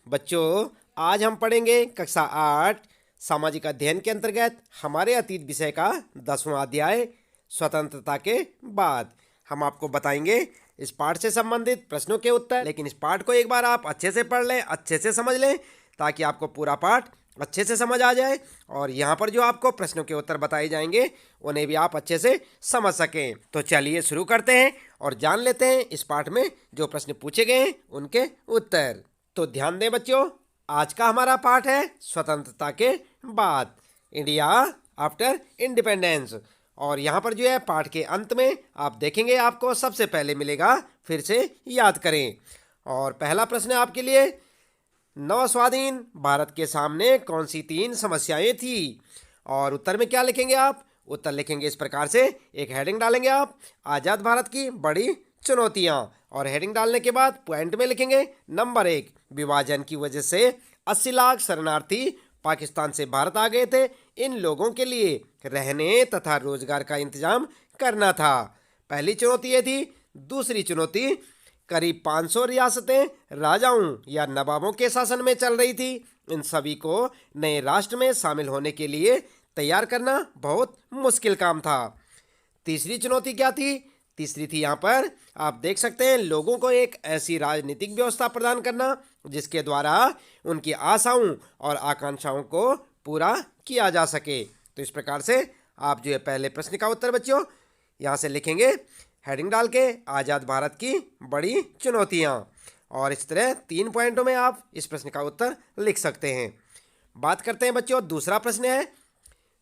बच्चों, आज हम पढ़ेंगे कक्षा 8 सामाजिक अध्ययन के अंतर्गत हमारे अतीत विषय का 10वां अध्याय स्वतंत्रता के बाद। हम आपको बताएंगे इस पाठ से संबंधित प्रश्नों के उत्तर। लेकिन इस पाठ को एक बार आप अच्छे से पढ़ लें, अच्छे से समझ लें, ताकि आपको पूरा पाठ अच्छे से समझ आ जाए और यहाँ पर जो आपको प्रश्नों के उत्तर बताए जाएंगे उन्हें भी आप अच्छे से समझ सकें। तो चलिए शुरू करते हैं और जान लेते हैं इस पाठ में जो प्रश्न पूछे गए हैं उनके उत्तर। तो ध्यान दें बच्चों, आज का हमारा पाठ है स्वतंत्रता के बाद, इंडिया आफ्टर इंडिपेंडेंस। और यहाँ पर जो है पाठ के अंत में आप देखेंगे आपको सबसे पहले मिलेगा फिर से याद करें। और पहला प्रश्न आपके लिए, नवस्वाधीन भारत के सामने कौन सी 3 समस्याएं थी? और उत्तर में क्या लिखेंगे आप? उत्तर लिखेंगे इस प्रकार से, एक हेडिंग डालेंगे आप, आज़ाद भारत की बड़ी चुनौतियां, और हेडिंग डालने के बाद पॉइंट में लिखेंगे नंबर 1, विभाजन की वजह से 80 लाख शरणार्थी पाकिस्तान से भारत आ गए थे। इन लोगों के लिए रहने तथा रोजगार का इंतजाम करना था। पहली चुनौती ये थी। दूसरी चुनौती, करीब 500 रियासतें राजाओं या नवाबों के शासन में चल रही थी। इन सभी को नए राष्ट्र में शामिल होने के लिए तैयार करना बहुत मुश्किल काम था। तीसरी चुनौती क्या थी? तीसरी थी यहाँ पर आप देख सकते हैं, लोगों को एक ऐसी राजनीतिक व्यवस्था प्रदान करना जिसके द्वारा उनकी आशाओं और आकांक्षाओं को पूरा किया जा सके। तो इस प्रकार से आप जो है पहले प्रश्न का उत्तर बच्चों यहाँ से लिखेंगे, हेडिंग डाल के, आज़ाद भारत की बड़ी चुनौतियाँ। और इस तरह 3 पॉइंटों में आप इस प्रश्न का उत्तर लिख सकते हैं। बात करते हैं बच्चों, दूसरा प्रश्न है।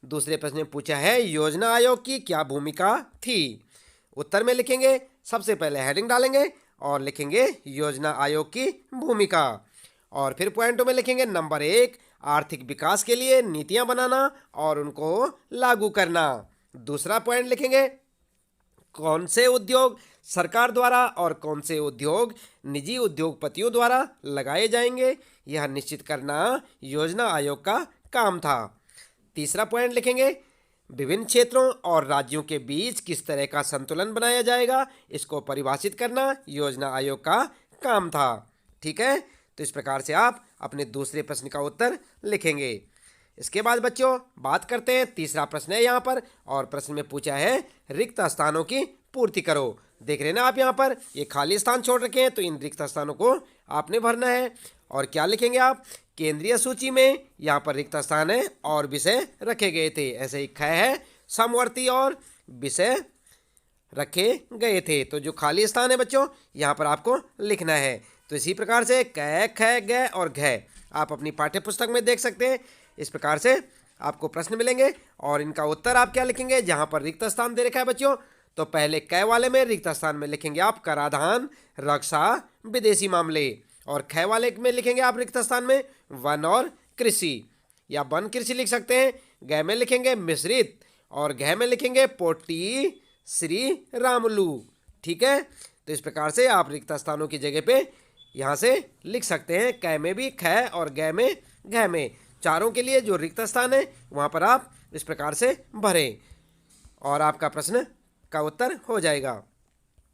दूसरे प्रश्न में पूछा है, योजना आयोग की क्या भूमिका थी? उत्तर में लिखेंगे, सबसे पहले हेडिंग डालेंगे और लिखेंगे योजना आयोग की भूमिका। और फिर पॉइंटों में लिखेंगे नंबर 1, आर्थिक विकास के लिए नीतियां बनाना और उनको लागू करना। दूसरा पॉइंट लिखेंगे, कौन से उद्योग सरकार द्वारा और कौन से उद्योग निजी उद्योगपतियों द्वारा लगाए जाएंगे, यह निश्चित करना योजना आयोग का काम था। तीसरा पॉइंट लिखेंगे, विभिन्न क्षेत्रों और राज्यों के बीच किस तरह का संतुलन बनाया जाएगा, इसको परिभाषित करना योजना आयोग का काम था। ठीक है, तो इस प्रकार से आप अपने दूसरे प्रश्न का उत्तर लिखेंगे। इसके बाद बच्चों बात करते हैं, तीसरा प्रश्न है यहाँ पर, और प्रश्न में पूछा है, रिक्त स्थानों की पूर्ति करो। देख रहे हैं ना आप यहाँ पर, ये खाली स्थान छोड़ रखे हैं, तो इन रिक्त स्थानों को आपने भरना है। और क्या लिखेंगे आप? केंद्रीय सूची में यहाँ पर रिक्त स्थान है और विषय रखे गए थे। ऐसे ही ख है, समवर्ती और विषय रखे गए थे। तो जो खाली स्थान है बच्चों यहाँ पर आपको लिखना है। तो इसी प्रकार से क, ख, ग और घ आप अपनी पाठ्य पुस्तक में देख सकते हैं। इस प्रकार से आपको प्रश्न मिलेंगे और इनका उत्तर आप क्या लिखेंगे? जहाँ पर रिक्त स्थान दे रखा है बच्चों, तो पहले क वाले में रिक्त स्थान में लिखेंगे आप कराधान, रक्षा, विदेशी मामले। और ख वाले में लिखेंगे आप रिक्त स्थान में वन और कृषि, या वन कृषि लिख सकते हैं। ग में लिखेंगे मिश्रित और घ में लिखेंगे पोटी श्री रामलू। ठीक है, तो इस प्रकार से आप रिक्त स्थानों की जगह पे यहाँ से लिख सकते हैं। क में भी ख और ग में घ में, चारों के लिए जो रिक्त स्थान है वहाँ पर आप इस प्रकार से भरें और आपका प्रश्न का उत्तर हो जाएगा।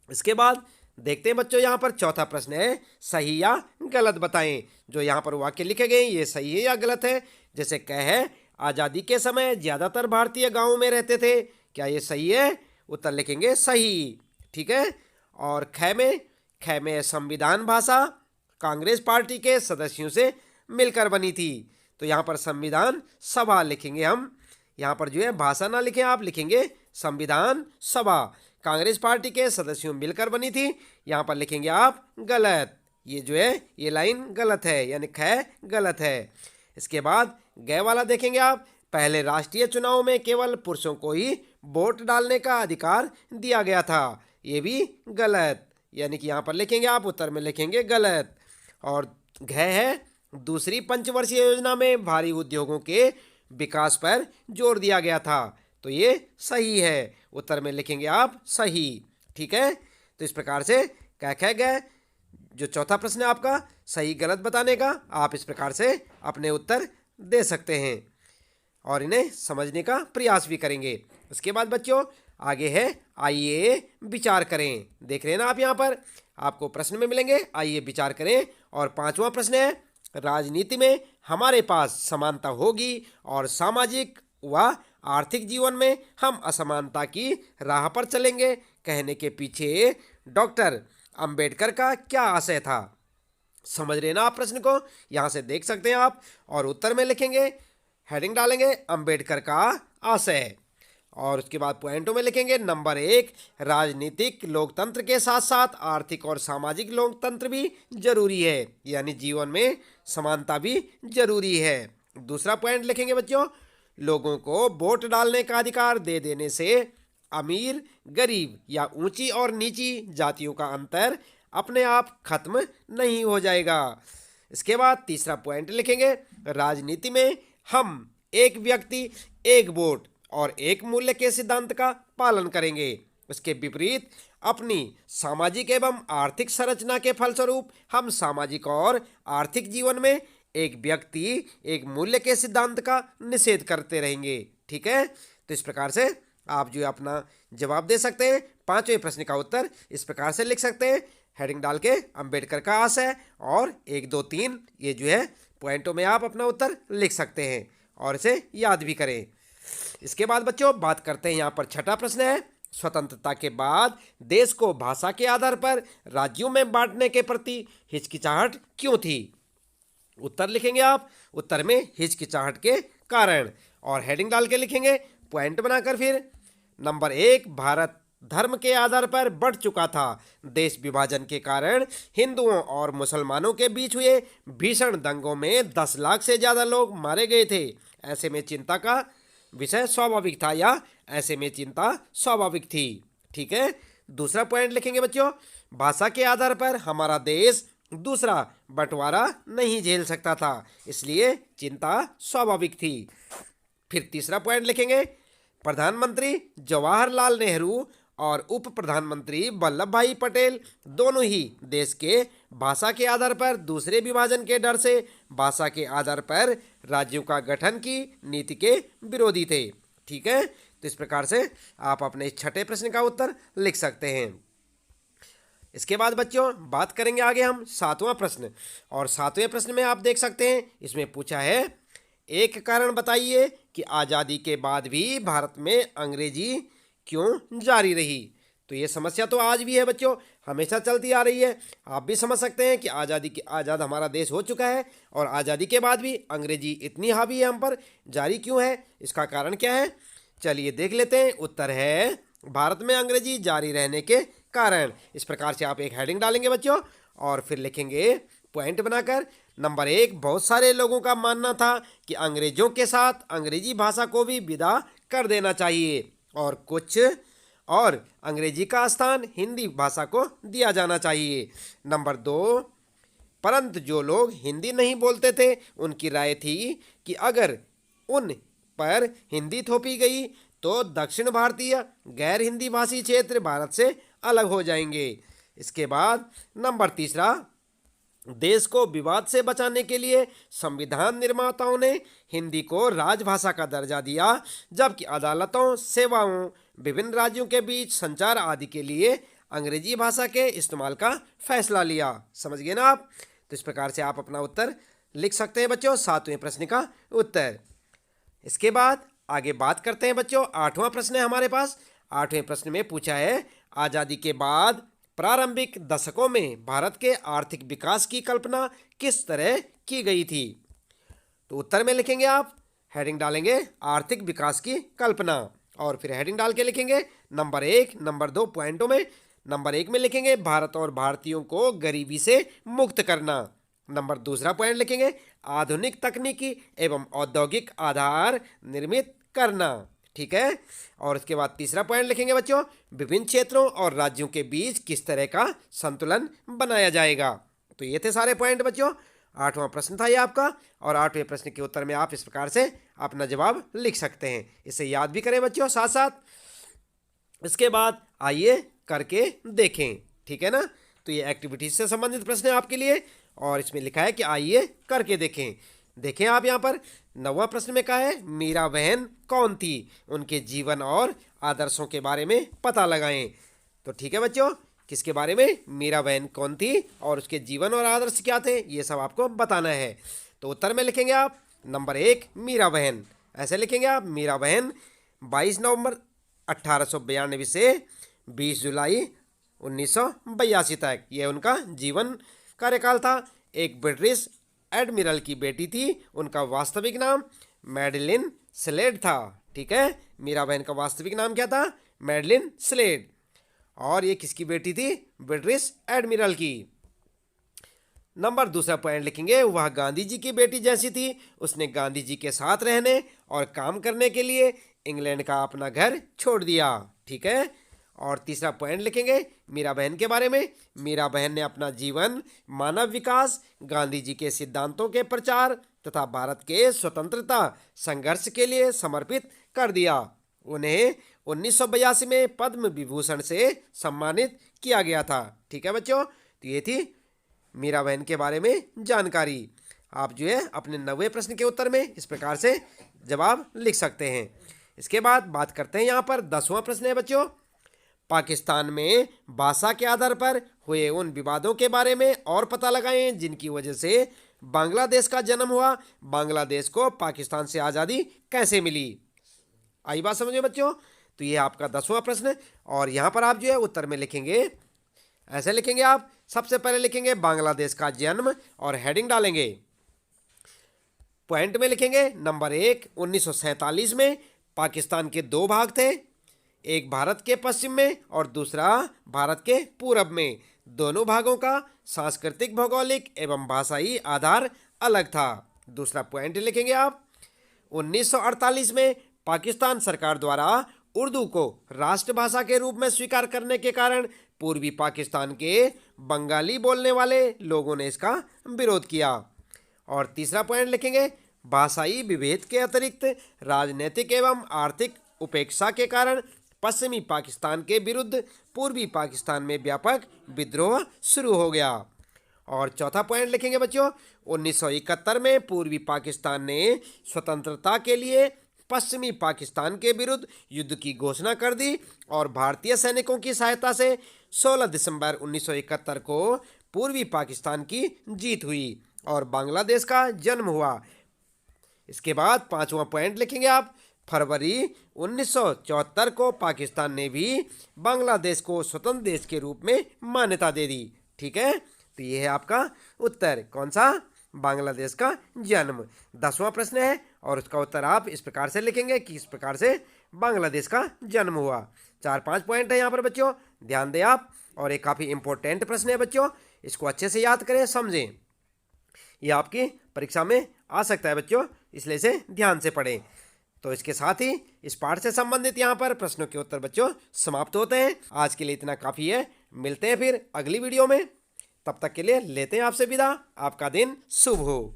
इसके बाद देखते हैं बच्चों, यहाँ पर चौथा प्रश्न है, सही या गलत बताएं। जो यहाँ पर वाक्य लिखे गए ये सही है या गलत है? जैसे क है, आज़ादी के समय ज़्यादातर भारतीय गांवों में रहते थे, क्या ये सही है? उत्तर लिखेंगे सही। ठीक है, और ख में संविधान भाषा कांग्रेस पार्टी के सदस्यों से मिलकर बनी थी। तो यहाँ पर संविधान सभा लिखेंगे हम, यहाँ पर जो है भाषा ना लिखें आप, लिखेंगे संविधान सभा, कांग्रेस पार्टी के सदस्यों मिलकर बनी थी। यहाँ पर लिखेंगे आप गलत, ये जो है ये लाइन गलत है, यानी ख गलत है। इसके बाद ग वाला देखेंगे आप, पहले राष्ट्रीय चुनाव में केवल पुरुषों को ही वोट डालने का अधिकार दिया गया था, ये भी गलत, यानी कि यहाँ पर लिखेंगे आप, उत्तर में लिखेंगे गलत। और घ है, दूसरी पंचवर्षीय योजना में भारी उद्योगों के विकास पर जोर दिया गया था, तो ये सही है, उत्तर में लिखेंगे आप सही। ठीक है, तो इस प्रकार से क ख ग जो चौथा प्रश्न है आपका सही गलत बताने का, आप इस प्रकार से अपने उत्तर दे सकते हैं और इन्हें समझने का प्रयास भी करेंगे। उसके बाद बच्चों आगे है, आइए विचार करें। देख रहे हैं ना आप, यहाँ पर आपको प्रश्न में मिलेंगे, आइए विचार करें। और 5वां प्रश्न है, राजनीति में हमारे पास समानता होगी और सामाजिक व आर्थिक जीवन में हम असमानता की राह पर चलेंगे कहने के पीछे डॉक्टर अंबेडकर का क्या आशय था। समझ रहे ना आप प्रश्न को, यहाँ से देख सकते हैं आप। और उत्तर में लिखेंगे, हेडिंग डालेंगे अंबेडकर का आशय, और उसके बाद पॉइंटों में लिखेंगे नंबर 1, राजनीतिक लोकतंत्र के साथ साथ आर्थिक और सामाजिक लोकतंत्र भी जरूरी है, यानी जीवन में समानता भी जरूरी है। दूसरा पॉइंट लिखेंगे बच्चों, लोगों को वोट डालने का अधिकार दे देने से अमीर गरीब या ऊंची और नीची जातियों का अंतर अपने आप खत्म नहीं हो जाएगा। इसके बाद तीसरा पॉइंट लिखेंगे, राजनीति में हम एक व्यक्ति एक वोट और एक मूल्य के सिद्धांत का पालन करेंगे। उसके विपरीत अपनी सामाजिक एवं आर्थिक संरचना के फलस्वरूप हम सामाजिक और आर्थिक जीवन में एक व्यक्ति एक मूल्य के सिद्धांत का निषेध करते रहेंगे। ठीक है, तो इस प्रकार से आप जो अपना जवाब दे सकते हैं। पांचवें प्रश्न का उत्तर इस प्रकार से लिख सकते हैं, हेडिंग डाल के अंबेडकर का आशय और 1, 2, 3 ये जो है पॉइंटों में आप अपना उत्तर लिख सकते हैं और इसे याद भी करें। इसके बाद बच्चों बात करते हैं, यहाँ पर छठा प्रश्न है, स्वतंत्रता के बाद देश को भाषा के आधार पर राज्यों में बांटने के प्रति हिचकिचाहट क्यों थी। उत्तर लिखेंगे आप, उत्तर में हिचकिचाहट के कारण, और हेडिंग डाल के लिखेंगे पॉइंट बनाकर। फिर नंबर 1, भारत धर्म के आधार पर बढ़ चुका था। देश विभाजन के कारण हिंदुओं और मुसलमानों के बीच हुए भीषण दंगों में 10 लाख से ज़्यादा लोग मारे गए थे। ऐसे में चिंता का विषय स्वाभाविक था, या ऐसे में चिंता स्वाभाविक थी। ठीक है, दूसरा पॉइंट लिखेंगे बच्चों, भाषा के आधार पर हमारा देश दूसरा बंटवारा नहीं झेल सकता था, इसलिए चिंता स्वाभाविक थी। फिर तीसरा पॉइंट लिखेंगे, प्रधानमंत्री जवाहरलाल नेहरू और उप प्रधानमंत्री वल्लभ भाई पटेल दोनों ही देश के भाषा के आधार पर दूसरे विभाजन के डर से भाषा के आधार पर राज्यों का गठन की नीति के विरोधी थे। ठीक है, तो इस प्रकार से आप अपने इस छठे प्रश्न का उत्तर लिख सकते हैं। इसके बाद बच्चों बात करेंगे आगे हम सातवां प्रश्न, और सातवें प्रश्न में आप देख सकते हैं इसमें पूछा है, एक कारण बताइए कि आज़ादी के बाद भी भारत में अंग्रेजी क्यों जारी रही। तो ये समस्या तो आज भी है बच्चों, हमेशा चलती आ रही है। आप भी समझ सकते हैं कि आज़ाद हमारा देश हो चुका है और आज़ादी के बाद भी अंग्रेजी इतनी हावी है हम पर, जारी क्यों है, इसका कारण क्या है, चलिए देख लेते हैं। उत्तर है भारत में अंग्रेजी जारी रहने के कारण। इस प्रकार से आप एक हेडिंग डालेंगे बच्चों और फिर लिखेंगे पॉइंट बनाकर। नंबर 1, बहुत सारे लोगों का मानना था कि अंग्रेजों के साथ अंग्रेजी भाषा को भी विदा कर देना चाहिए और अंग्रेजी का स्थान हिंदी भाषा को दिया जाना चाहिए। नंबर 2, परंतु जो लोग हिंदी नहीं बोलते थे उनकी राय थी कि अगर उन पर हिंदी थोपी गई तो दक्षिण भारतीय गैर हिंदी भाषी क्षेत्र भारत से अलग हो जाएंगे। इसके बाद नंबर 3, देश को विवाद से बचाने के लिए संविधान निर्माताओं ने हिंदी को राजभाषा का दर्जा दिया, जबकि अदालतों, सेवाओं, विभिन्न राज्यों के बीच संचार आदि के लिए अंग्रेजी भाषा के इस्तेमाल का फैसला लिया। समझ गए ना आप। तो इस प्रकार से आप अपना उत्तर लिख सकते हैं बच्चों, सातवें प्रश्न का उत्तर। इसके बाद आगे बात करते हैं बच्चों, आठवां प्रश्न है हमारे पास। आठवें प्रश्न में पूछा है, आज़ादी के बाद प्रारंभिक दशकों में भारत के आर्थिक विकास की कल्पना किस तरह की गई थी। तो उत्तर में लिखेंगे आप, हेडिंग डालेंगे आर्थिक विकास की कल्पना, और फिर हेडिंग डाल के लिखेंगे नंबर 1, नंबर 2 पॉइंटों में। नंबर 1 में लिखेंगे भारत और भारतीयों को गरीबी से मुक्त करना। नंबर 2 पॉइंट लिखेंगे आधुनिक तकनीकी एवं औद्योगिक आधार निर्मित करना। ठीक है, और इसके बाद 3 पॉइंट लिखेंगे बच्चों, विभिन्न क्षेत्रों और राज्यों के बीच किस तरह का संतुलन बनाया जाएगा। तो ये थे सारे पॉइंट बच्चों, आठवां प्रश्न था ये आपका, और आठवें प्रश्न के उत्तर में आप इस प्रकार से अपना जवाब लिख सकते हैं। इसे याद भी करें बच्चों साथ साथ। इसके बाद आइए करके देखें। ठीक है ना, तो ये एक्टिविटीज से संबंधित प्रश्न है आपके लिए, और इसमें लिखा है कि आइए करके देखें। देखें आप यहाँ पर 9वां प्रश्न में कहा है, मीरा बहन कौन थी, उनके जीवन और आदर्शों के बारे में पता लगाएं। तो ठीक है बच्चों, किसके बारे में? मीरा बहन कौन थी और उसके जीवन और आदर्श क्या थे, ये सब आपको बताना है। तो उत्तर में लिखेंगे आप नंबर 1 मीरा बहन। ऐसे लिखेंगे आप मीरा बहन 22 नवंबर 1892 से 20 जुलाई 1982 तक ये उनका जीवन कार्यकाल था। एक ब्रिटिश एडमिरल की बेटी थी। उनका वास्तविक नाम मैडलिन स्लेड था। ठीक है, मीरा बहन का वास्तविक नाम क्या था? Madeleine Slade. और ये किसकी बेटी थी? ब्रिटिश एडमिरल की। नंबर दूसरा पॉइंट लिखेंगे, वह गांधी जी की बेटी जैसी थी। उसने गांधी जी के साथ रहने और काम करने के लिए इंग्लैंड का अपना घर छोड़ दिया। ठीक है। और तीसरा पॉइंट लिखेंगे मीरा बहन के बारे में। मीरा बहन ने अपना जीवन मानव विकास, गांधी जी के सिद्धांतों के प्रचार तथा भारत के स्वतंत्रता संघर्ष के लिए समर्पित कर दिया। उन्हें 1982 में पद्म विभूषण से सम्मानित किया गया था। ठीक है बच्चों, तो ये थी मीरा बहन के बारे में जानकारी। आप जो है अपने 90वें प्रश्न के उत्तर में इस प्रकार से जवाब लिख सकते हैं। इसके बाद बात करते हैं, यहाँ पर 10वां प्रश्न है बच्चों, पाकिस्तान में भाषा के आधार पर हुए उन विवादों के बारे में और पता लगाएं जिनकी वजह से बांग्लादेश का जन्म हुआ। बांग्लादेश को पाकिस्तान से आज़ादी कैसे मिली? आई बात समझे बच्चों? तो ये आपका 10वां प्रश्न। और यहाँ पर आप जो है उत्तर में लिखेंगे, ऐसे लिखेंगे आप, सबसे पहले लिखेंगे बांग्लादेश का जन्म और हेडिंग डालेंगे। पॉइंट में लिखेंगे नंबर 1 1947 में पाकिस्तान के 2 भाग थे, एक भारत के पश्चिम में और दूसरा भारत के पूरब में। दोनों भागों का सांस्कृतिक, भौगोलिक एवं भाषाई आधार अलग था। दूसरा पॉइंट लिखेंगे आप, 1948 में पाकिस्तान सरकार द्वारा उर्दू को राष्ट्रभाषा के रूप में स्वीकार करने के कारण पूर्वी पाकिस्तान के बंगाली बोलने वाले लोगों ने इसका विरोध किया। और तीसरा पॉइंट लिखेंगे, भाषाई विभेद के अतिरिक्त राजनीतिक एवं आर्थिक उपेक्षा के कारण पश्चिमी पाकिस्तान के विरुद्ध पूर्वी पाकिस्तान में व्यापक विद्रोह शुरू हो गया। और चौथा पॉइंट लिखेंगे बच्चों, 1971 में पूर्वी पाकिस्तान ने स्वतंत्रता के लिए पश्चिमी पाकिस्तान के विरुद्ध युद्ध की घोषणा कर दी और भारतीय सैनिकों की सहायता से 16 दिसंबर 1971 को पूर्वी पाकिस्तान की जीत हुई और बांग्लादेश का जन्म हुआ। इसके बाद 5वां पॉइंट लिखेंगे आप, फरवरी 1974 को पाकिस्तान ने भी बांग्लादेश को स्वतंत्र देश के रूप में मान्यता दे दी। ठीक है, तो ये है आपका उत्तर, कौन सा? बांग्लादेश का जन्म। 10वां प्रश्न है और उसका उत्तर आप इस प्रकार से लिखेंगे कि इस प्रकार से बांग्लादेश का जन्म हुआ। 4-5 पॉइंट है यहाँ पर बच्चों, ध्यान दें आप। और एक काफ़ी इंपॉर्टेंट प्रश्न है बच्चों, इसको अच्छे से याद करें, समझें, ये आपकी परीक्षा में आ सकता है बच्चों, इसलिए इसे ध्यान से पढ़ें। तो इसके साथ ही इस पाठ से संबंधित यहाँ पर प्रश्नों के उत्तर बच्चों समाप्त होते हैं। आज के लिए इतना काफ़ी है, मिलते हैं फिर अगली वीडियो में। तब तक के लिए लेते हैं आपसे विदा। आपका दिन शुभ हो।